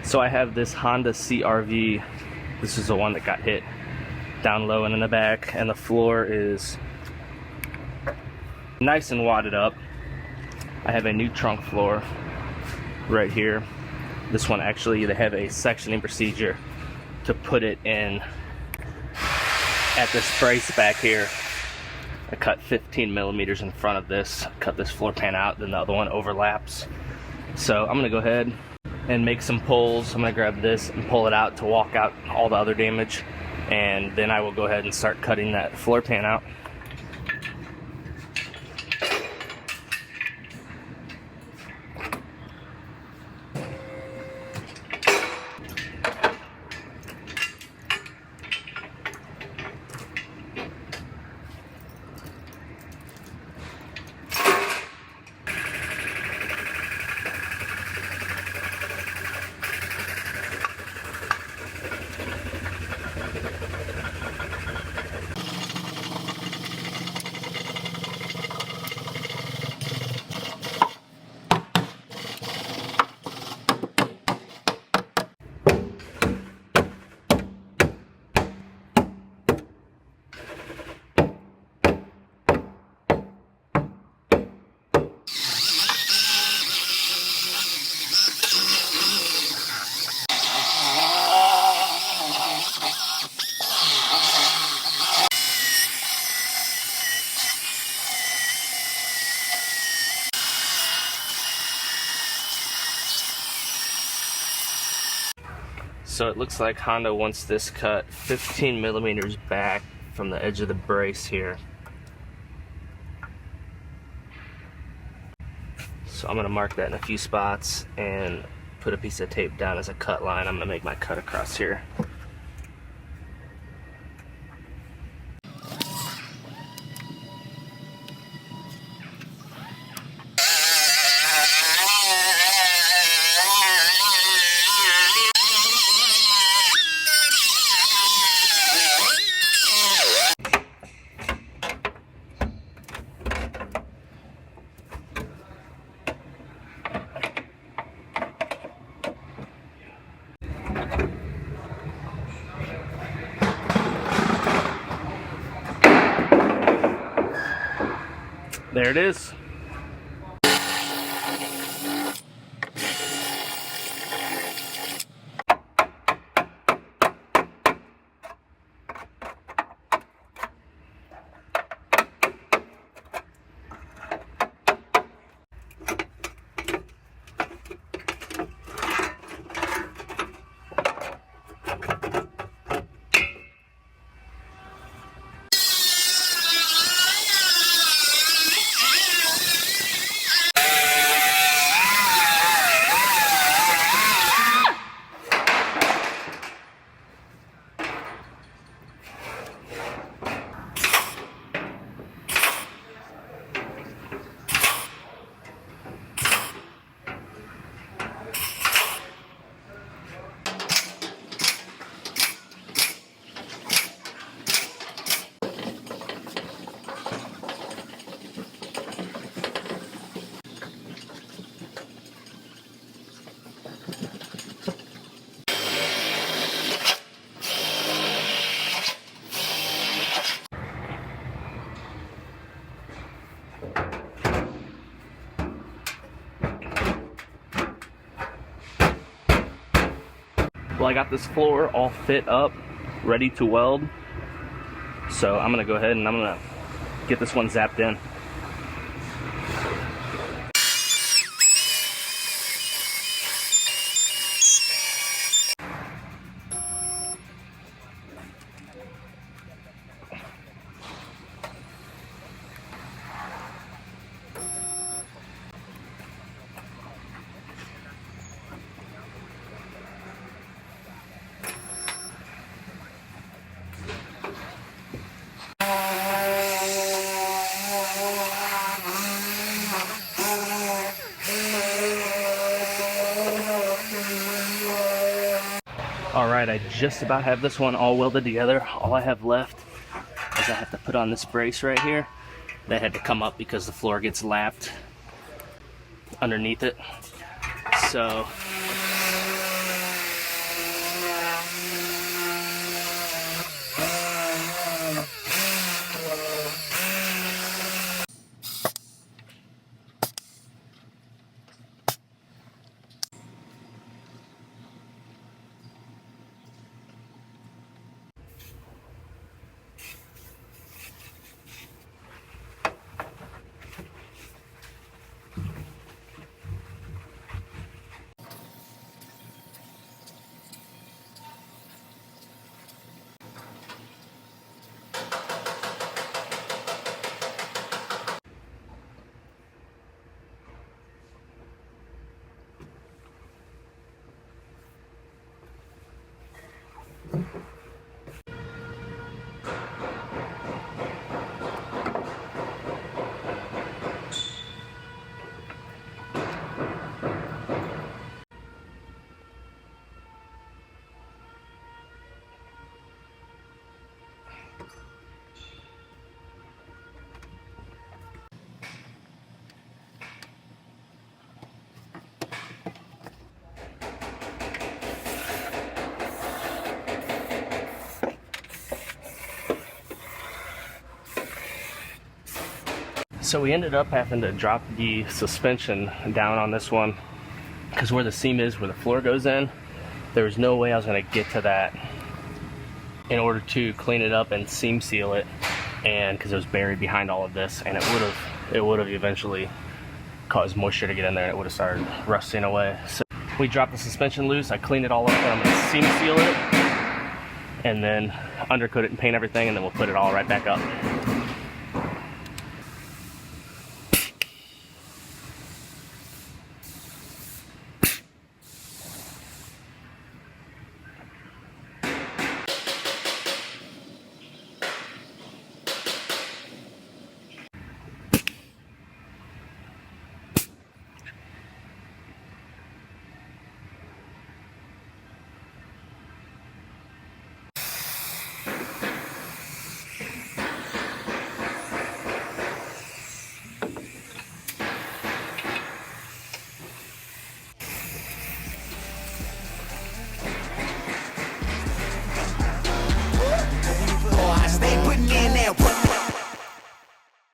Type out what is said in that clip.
So I have this Honda CRV. This is the one that got hit down low and in the back, and the floor is nice and wadded up. I have a new trunk floor right here. This one actually, they have a sectioning procedure to put it in at this brace back here. I cut 15 millimeters in front of this, cut this floor pan out, then the other one overlaps. So I'm gonna go ahead and make some pulls. I'm gonna grab this and pull it out to walk out all the other damage, and then I will go ahead and start cutting that floor pan out. So it looks like Honda wants this cut 15 millimeters back from the edge of the brace here. So I'm gonna mark that in a few spots and put a piece of tape down as a cut line. I'm gonna make my cut across here. There it is. Well, I got this floor all fit up, ready to weld. So I'm gonna go ahead and I'm gonna get this one zapped in. Alright, I just about have this one all welded together. All I have left is I have to put on this brace right here. That had to come up because the floor gets lapped underneath it. So So we ended up having to drop the suspension down on this one because where the seam is, where the floor goes in, there was no way I was going to get to that in order to clean it up and seam seal it, and because it was buried behind all of this, and it would have eventually caused moisture to get in there and it would have started rusting away. So we dropped the suspension loose, I cleaned it all up, and I'm going to seam seal it and then undercoat it and paint everything, and then we'll put it all right back up.